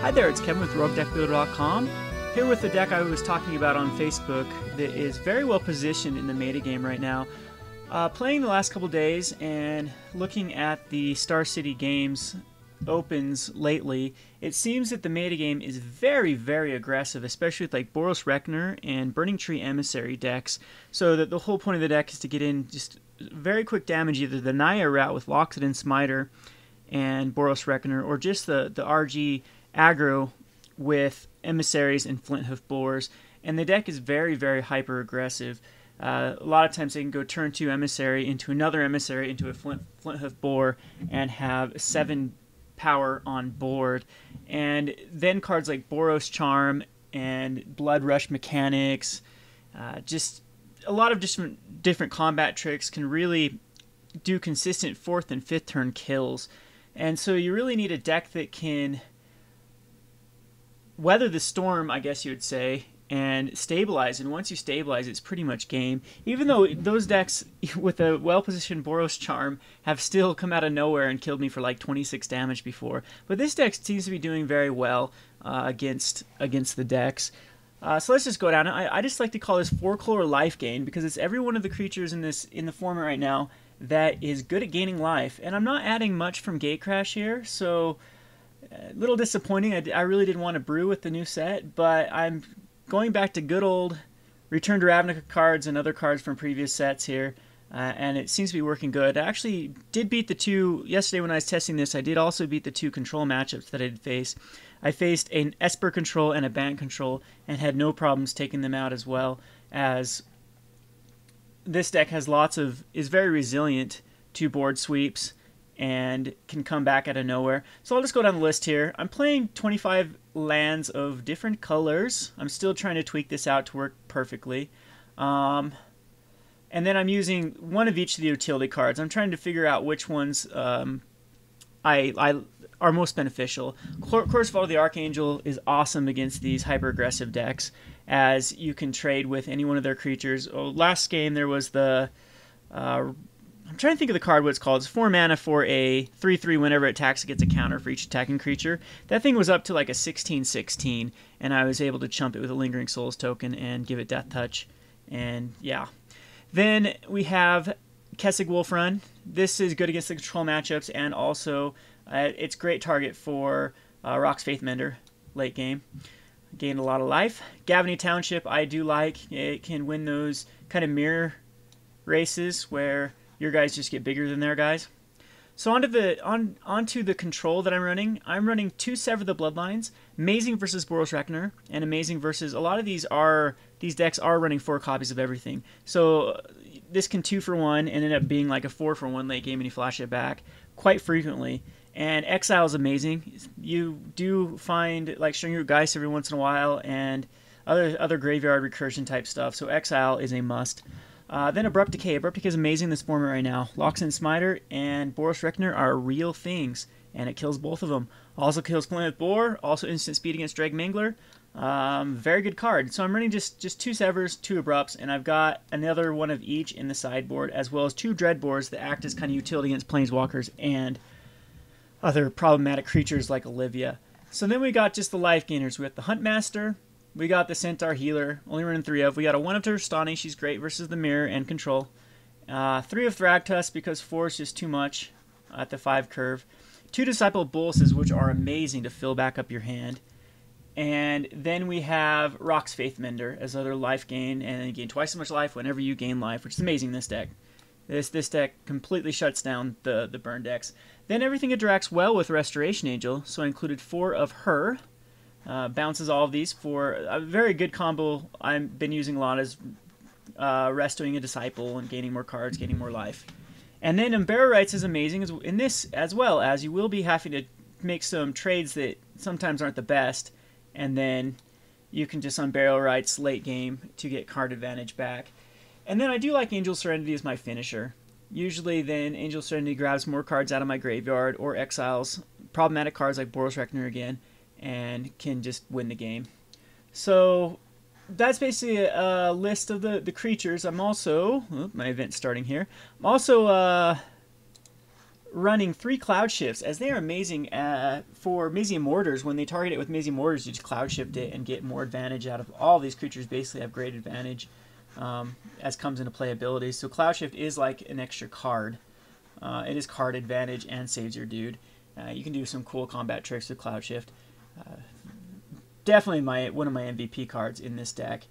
Hi there, it's Kevin with RogueDeckBuilder.com, here with the deck I was talking about on Facebook that is very well positioned in the metagame right now. Playing the last couple days and looking at the Star City Games opens lately, it seems that the metagame is very, very aggressive, especially with like Boros Reckoner and Burning Tree Emissary decks, so that the whole point of the deck is to get in just very quick damage, either the Naya route with Loxodon Smiter and Boros Reckoner, or just the RG aggro with Emissaries and Flinthoof Boars. And the deck is very, very hyper aggressive. A lot of times they can go turn 2 Emissary into another Emissary into a Flinthoof Boar and have 7 power on board. And then cards like Boros Charm and Blood Rush Mechanics, just a lot of different combat tricks can really do consistent 4th and 5th turn kills. And so you really need a deck that can weather the storm, I guess you would say, and stabilize. And once you stabilize, it's pretty much game. Even though those decks with a well-positioned Boros Charm have still come out of nowhere and killed me for like 26 damage before. But this deck seems to be doing very well against the decks. So let's just go down. I just like to call this 4-color Lifegain because it's every one of the creatures in the format right now that is good at gaining life. And I'm not adding much from Gatecrash here, so a little disappointing. I really didn't want to brew with the new set, but I'm going back to good old Return to Ravnica cards and other cards from previous sets here, and it seems to be working good. I actually did beat the two, yesterday when I was testing this, I did also beat the 2 control matchups that I did face. I faced an Esper control and a Bant control and had no problems taking them out, as well as this deck is very resilient to board sweeps and can come back out of nowhere. So I'll just go down the list here. I'm playing 25 lands of different colors. I'm still trying to tweak this out to work perfectly. And then I'm using one of each of the utility cards. I'm trying to figure out which ones I are most beneficial. Of course, Follow the Archangel is awesome against these hyper-aggressive decks, as you can trade with any one of their creatures. Last game there was the I'm trying to think of the card, what it's called. It's 4 mana for a 3/3 whenever it attacks, it gets a counter for each attacking creature. That thing was up to like a 16/16, and I was able to chump it with a Lingering Souls token and give it Death Touch. And yeah. Then we have Kessig Wolfrun. This is good against the control matchups, and also it's a great target for Rock's Faithmender late game. Gained a lot of life. Gavany Township I do like. It can win those kind of mirror races where your guys just get bigger than their guys. So onto the control that I'm running. I'm running 2 Sever the Bloodlines, Amazing versus Boros Reckoner, and Amazing versus a lot of these decks are running 4 copies of everything. So this can 2 for 1 and end up being like a 4 for 1 late game, and you flash it back quite frequently. And Exile is amazing. You do find like String Root Geist every once in a while and other graveyard recursion type stuff. So Exile is a must. Then Abrupt Decay. Abrupt Decay is amazing in this format right now. Loxodon Smiter and Boros Reckoner are real things, and it kills both of them. Also kills Flinthoof Boar, also instant speed against Dreg Mangler. Very good card. So I'm running just 2 Severs, 2 Abrupts, and I've got another one of each in the sideboard, as well as 2 Dreadboars that act as kind of utility against Planeswalkers and other problematic creatures like Olivia. So then we got just the life gainers. We got the Huntmaster. We got the Centaur Healer, only running 3 of. We got a 1 of Turstani, she's great versus the Mirror and Control. 3 of Thragtusk because 4 is just too much at the 5 curve. 2 Disciple Boluses, which are amazing to fill back up your hand. And then we have Rock's Faithmender as other life gain, and you gain twice as much life whenever you gain life, which is amazing in this deck. This deck completely shuts down the burn decks. Then everything interacts well with Restoration Angel, so I included 4 of her. Bounces all of these for a very good combo I've been using a lot, is restoing a Disciple and gaining more cards, gaining more life. And then Umbrella Rights is amazing in this, as well as you will be having to make some trades that sometimes aren't the best, and then you can just Umbrella Rights late game to get card advantage back. And then I do like Angel Serenity as my finisher. Usually then Angel Serenity grabs more cards out of my graveyard or exiles problematic cards like Boros Reckoner again, and can just win the game. So that's basically a list of the creatures. I'm also, my event's starting here, I'm also running 3 Cloud Shifts, as they are amazing for Mizium Mortars. When they target it with Mizium Mortars, you just Cloud Shift it and get more advantage out of all these creatures. Basically have great advantage as comes into playability. So Cloud Shift is like an extra card. It is card advantage and saves your dude. You can do some cool combat tricks with Cloud Shift. Definitely one of my MVP cards in this deck.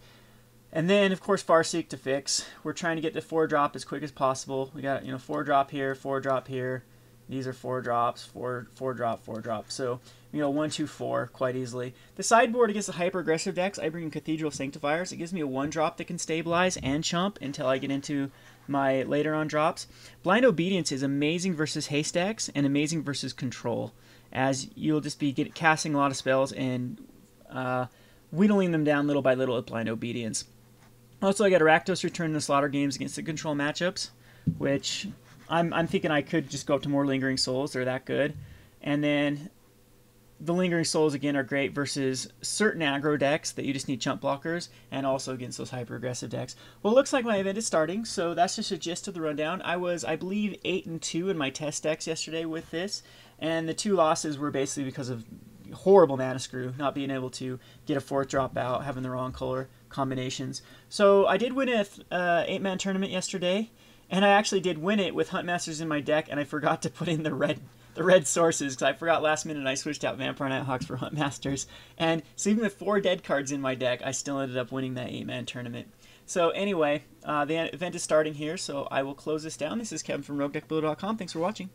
And then, of course, Farseek to fix. We're trying to get to 4-drop as quick as possible. We got, 4-drop here, 4-drop here. These are 4-drops, 4-drop, 4-drop. So, 1, 2, 4 quite easily. The sideboard against the hyper-aggressive decks, I bring in Cathedral Sanctifiers. It gives me a 1-drop that can stabilize and chump until I get into my later on drops. Blind Obedience is amazing versus haste decks and amazing versus control, as you'll just be casting a lot of spells and whittling them down little by little with Blind Obedience. Also, I got Rakdos Return in the Slaughter games against the control matchups, which I'm thinking I could just go up to more Lingering Souls. They're that good. And then the Lingering Souls, again, are great versus certain aggro decks that you just need chump blockers, and also against those hyper-aggressive decks. Well, it looks like my event is starting, so that's just a gist of the rundown. I was, I believe, 8-2 in my test decks yesterday with this, and the 2 losses were basically because of horrible mana screw, not being able to get a 4th drop out, having the wrong color combinations. So I did win a 8-man tournament yesterday, and I actually did win it with Huntmasters in my deck, and I forgot to put in the red sources, because I forgot last minute and I switched out Vampire Nighthawks for Huntmasters. And so even with 4 dead cards in my deck, I still ended up winning that 8-man tournament. So anyway, the event is starting here, so I will close this down. This is Kevin from RogueDeckBuilder.com. Thanks for watching.